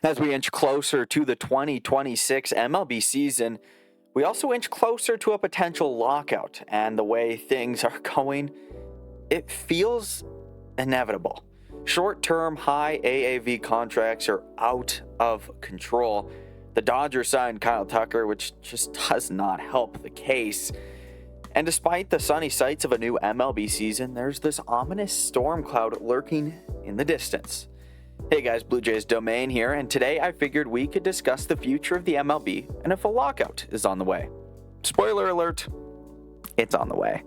As we inch closer to the 2026 MLB season, we also inch closer to a potential lockout, and the way things are going, it feels inevitable. Short-term high AAV contracts are out of control. The Dodgers signed Kyle Tucker, which just does not help the case. And despite the sunny sights of a new MLB season, there's this ominous storm cloud lurking in the distance. Hey guys, BlueJays Domain here, and today I figured we could discuss the future of the MLB and if a lockout is on the way. Spoiler alert, it's on the way.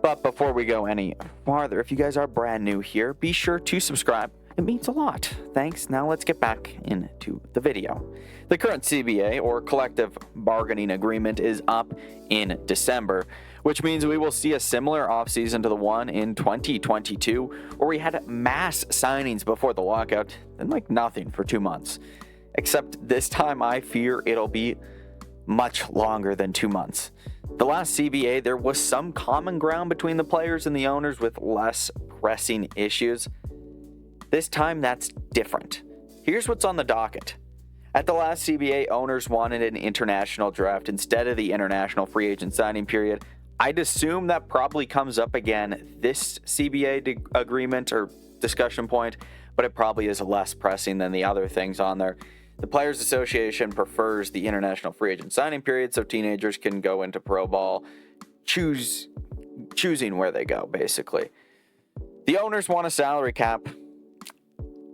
But before we go any farther, if you guys are brand new here, be sure to subscribe. It means a lot. Thanks. Now let's get back into the video. The current CBA, or collective bargaining agreement, is up in December, which means we will see a similar offseason to the one in 2022, where we had mass signings before the lockout and nothing for 2 months. Except this time I fear it'll be much longer than 2 months. The last CBA, there was some common ground between the players and the owners with less pressing issues. This time, that's different. Here's what's on the docket. At the last CBA, owners wanted an international draft instead of the international free agent signing period. I'd assume that probably comes up again this CBA agreement or discussion point, but it probably is less pressing than the other things on there. The Players Association prefers the international free agent signing period so teenagers can go into pro ball, choosing where they go, basically. The owners want a salary cap.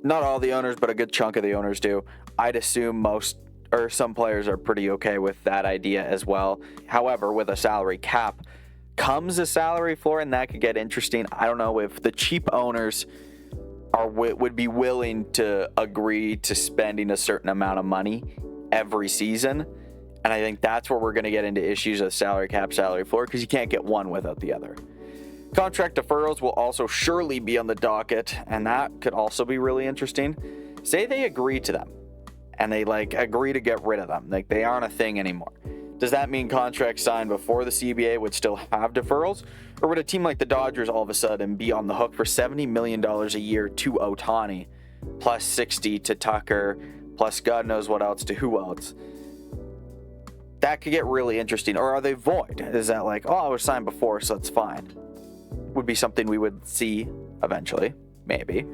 Not all the owners, but a good chunk of the owners do. I'd assume some players are pretty okay with that idea as well. However, with a salary cap comes a salary floor, and that could get interesting. I don't know if the cheap owners would be willing to agree to spending a certain amount of money every season. And I think that's where we're going to get into issues of salary cap, salary floor, because you can't get one without the other. Contract deferrals will also surely be on the docket, and that could also be really interesting. Say they agree to them, and they agree to get rid of them. They aren't a thing anymore. Does that mean contracts signed before the CBA would still have deferrals? Or would a team like the Dodgers all of a sudden be on the hook for $70 million a year to Ohtani, plus 60 to Tucker, plus God knows what else to who else? That could get really interesting. Or are they void? Is that I was signed before, so it's fine? Would be something we would see eventually, maybe.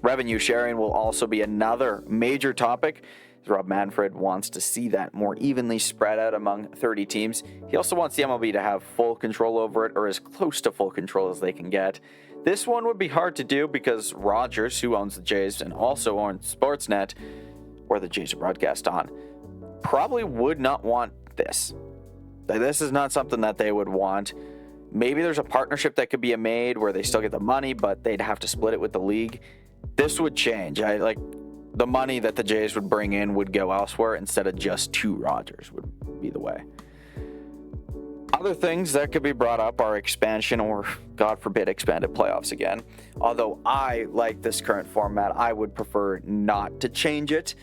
Revenue sharing will also be another major topic. Rob Manfred wants to see that more evenly spread out among 30 teams. He also wants the MLB to have full control over it, or as close to full control as they can get. This one would be hard to do because Rogers, who owns the Jays and also owns Sportsnet, where the Jays are broadcast on, probably would not want this. This is not something that they would want. Maybe there's a partnership that could be made where they still get the money, but they'd have to split it with the league. This would change. The money that the Jays would bring in would go elsewhere instead of just to Rogers would be the way. Other things that could be brought up are expansion or, God forbid, expanded playoffs again. Although I like this current format, I would prefer not to change it.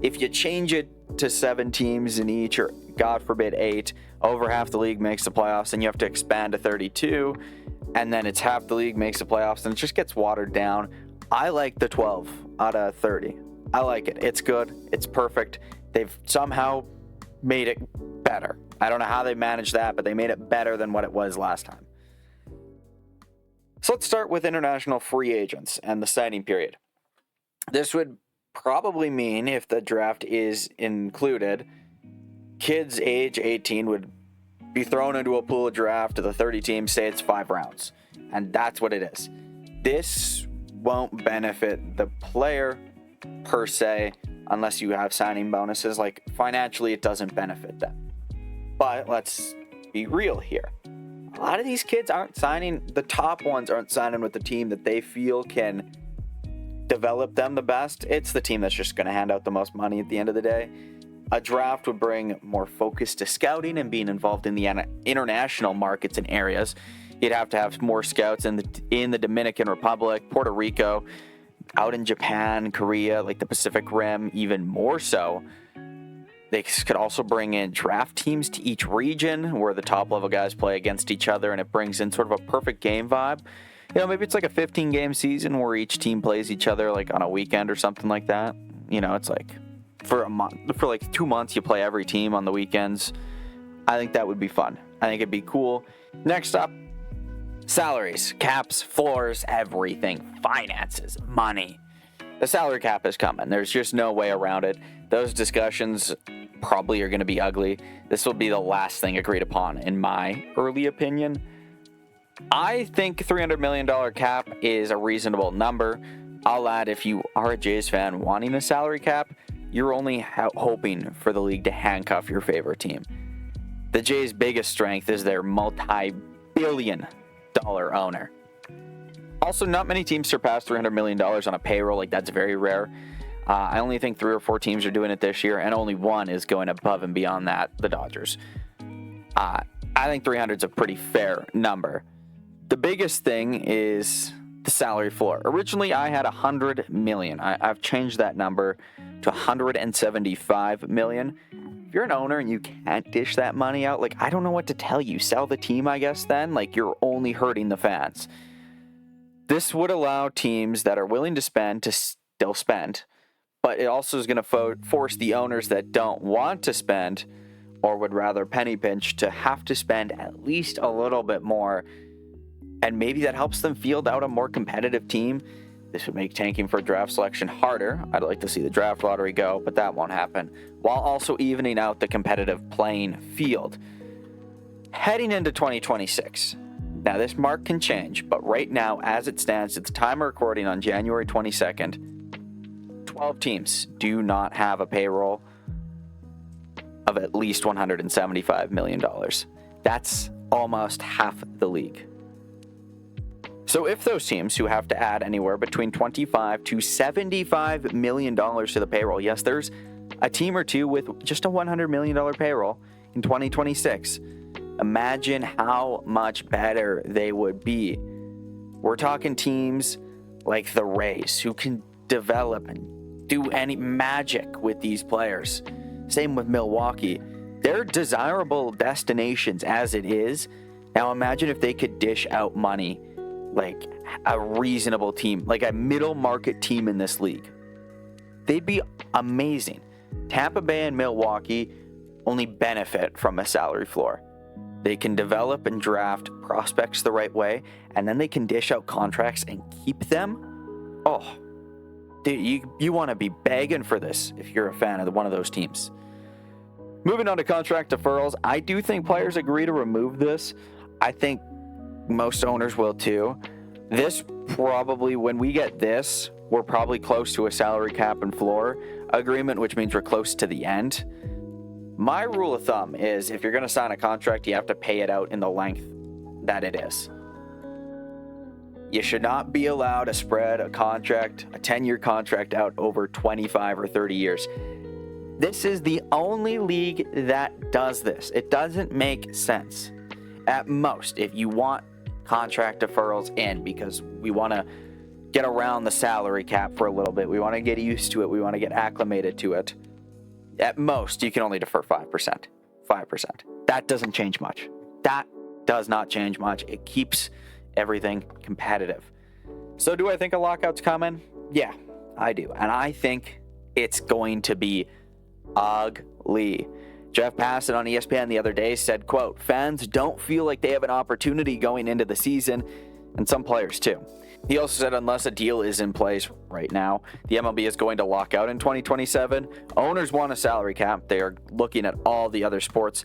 If you change it to 7 teams in each, or God forbid 8, over half the league makes the playoffs, and you have to expand to 32, and then it's half the league makes the playoffs, and it just gets watered down. I like the 12 out of 30. I like it. It's good. It's perfect. They've somehow made it better. I don't know how they managed that, but they made it better than what it was last time. So let's start with international free agents and the signing period. This would probably mean, if the draft is included, kids age 18 would be thrown into a pool of draft of the 30 teams, say it's 5 rounds. And that's what it is. This won't benefit the player per se, unless you have signing bonuses. Financially, it doesn't benefit them. But let's be real here. A lot of these kids aren't signing, the top ones aren't signing with the team that they feel can develop them the best. It's the team that's just going to hand out the most money at the end of the day. A draft would bring more focus to scouting and being involved in the international markets and areas. You'd have to have more scouts in the Dominican Republic, Puerto Rico, out in Japan, Korea, the Pacific Rim, even more so. They could also bring in draft teams to each region where the top level guys play against each other, and it brings in sort of a perfect game vibe. Maybe it's a 15-game season where each team plays each other on a weekend or something like that. It's like for a month, for like 2 months, you play every team on the weekends. I think that would be fun. I think it'd be cool. Next up, salaries, caps, floors, everything, finances, money. The salary cap is coming. There's just no way around it. Those discussions probably are going to be ugly. This will be the last thing agreed upon, in my early opinion. I think $300 million cap is a reasonable number. I'll add, if you are a Jays fan wanting a salary cap, you're only hoping for the league to handcuff your favorite team. The Jays' biggest strength is their multi-billion-dollar owner. Also, not many teams surpass $300 million on a payroll. That's very rare. I only think 3 or 4 teams are doing it this year, and only one is going above and beyond that, the Dodgers. I think 300 is a pretty fair number. The biggest thing is the salary floor. Originally, I had $100 million. I've changed that number to $175 million. If you're an owner and you can't dish that money out, I don't know what to tell you. Sell the team, I guess, then? You're only hurting the fans. This would allow teams that are willing to spend to still spend, but it also is going to force the owners that don't want to spend or would rather penny pinch to have to spend at least a little bit more, and maybe that helps them field out a more competitive team. This would make tanking for draft selection harder. I'd like to see the draft lottery go, but that won't happen, while also evening out the competitive playing field. Heading into 2026. Now, this mark can change, but right now, as it stands, at the time of recording on January 22nd, 12 teams do not have a payroll of at least $175 million. That's almost half the league. So if those teams who have to add anywhere between $25 to $75 million to the payroll, yes, there's a team or two with just a $100 million payroll in 2026. Imagine how much better they would be. We're talking teams like the Rays who can develop and do any magic with these players. Same with Milwaukee. They're desirable destinations as it is. Now imagine if they could dish out money like a reasonable team, like a middle market team in this league. They'd be amazing. Tampa Bay and Milwaukee only benefit from a salary floor. They can develop and draft prospects the right way, and then they can dish out contracts and keep them. Oh, dude, you want to be begging for this if you're a fan of one of those teams. Moving on to contract deferrals, I do think players agree to remove this. I think most owners will too. This probably, when we get this, we're probably close to a salary cap and floor agreement, which means we're close to the end. My rule of thumb is if you're going to sign a contract, you have to pay it out in the length that it is. You should not be allowed to spread a contract, a 10-year contract out over 25 or 30 years. This is the only league that does this. It doesn't make sense. At most, if you want contract deferrals in because we want to get around the salary cap for a little bit, we want to get used to it, we want to get acclimated to it, at most, you can only defer 5%. 5%. That doesn't change much. That does not change much. It keeps everything competitive. So do I think a lockout's coming? Yeah, I do. And I think it's going to be ugly. Jeff Passan on ESPN the other day said, quote, "Fans don't feel like they have an opportunity going into the season," and some players too. He also said unless a deal is in place right now, the MLB is going to lock out in 2027. Owners want a salary cap. They are looking at all the other sports.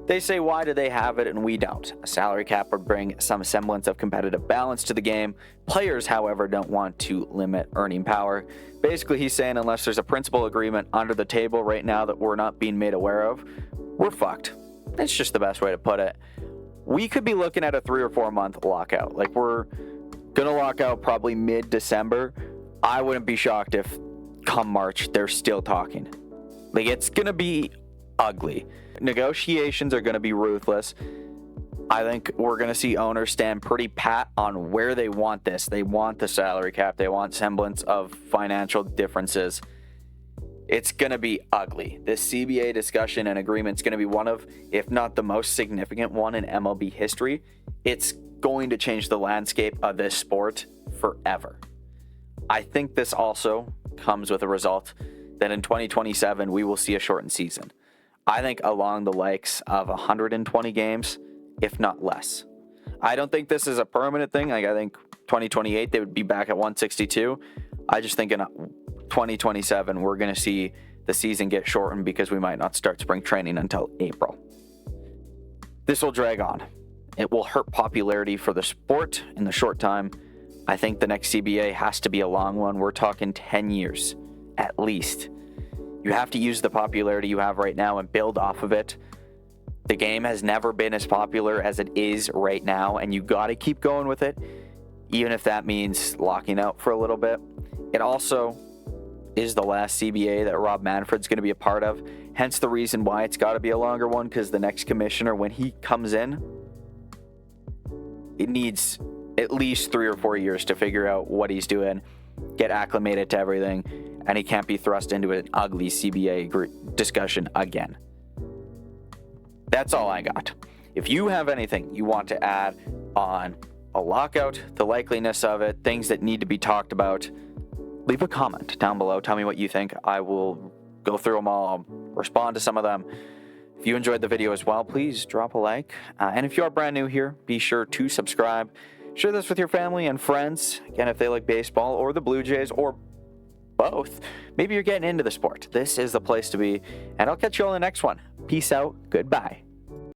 They say, why do they have it and we don't? A salary cap would bring some semblance of competitive balance to the game. Players, however, don't want to limit earning power. Basically, he's saying unless there's a principal agreement under the table right now that we're not being made aware of, we're fucked. That's just the best way to put it. We could be looking at a 3 or 4 month lockout. We're gonna lock out probably mid-December. I wouldn't be shocked if come March they're still talking. It's gonna be ugly. Negotiations are gonna be ruthless. I think we're gonna see owners stand pretty pat on where they want this. They want the salary cap. They want semblance of financial differences. It's gonna be ugly. This CBA discussion and agreement is gonna be one of, if not the most significant one in MLB history. It's going to change the landscape of this sport forever. I think this also comes with a result then in 2027 we will see a shortened season. I think along the likes of 120 games, if not less. I don't think this is a permanent thing. Like, I think 2028 they would be back at 162. I just think in 2027 we're going to see the season get shortened because we might not start spring training until April. This will drag on. It will hurt popularity for the sport in the short time. I think the next CBA has to be a long one. We're talking 10 years at least. You have to use the popularity you have right now and build off of it. The game has never been as popular as it is right now, and you got to keep going with it, even if that means locking out for a little bit. It also is the last CBA that Rob Manfred's going to be a part of, hence the reason why it's got to be a longer one, because the next commissioner, when he comes in, it needs at least 3 or 4 years to figure out what he's doing, get acclimated to everything, and he can't be thrust into an ugly CBA discussion again. That's all I got. If you have anything you want to add on a lockout, the likeliness of it, things that need to be talked about, leave a comment down below. Tell me what you think. I will go through them all. I'll respond to some of them. If you enjoyed the video as well, please drop a like. And if you are brand new here, be sure to subscribe. Share this with your family and friends. Again, if they like baseball or the Blue Jays or both, maybe you're getting into the sport. This is the place to be. And I'll catch you on the next one. Peace out. Goodbye.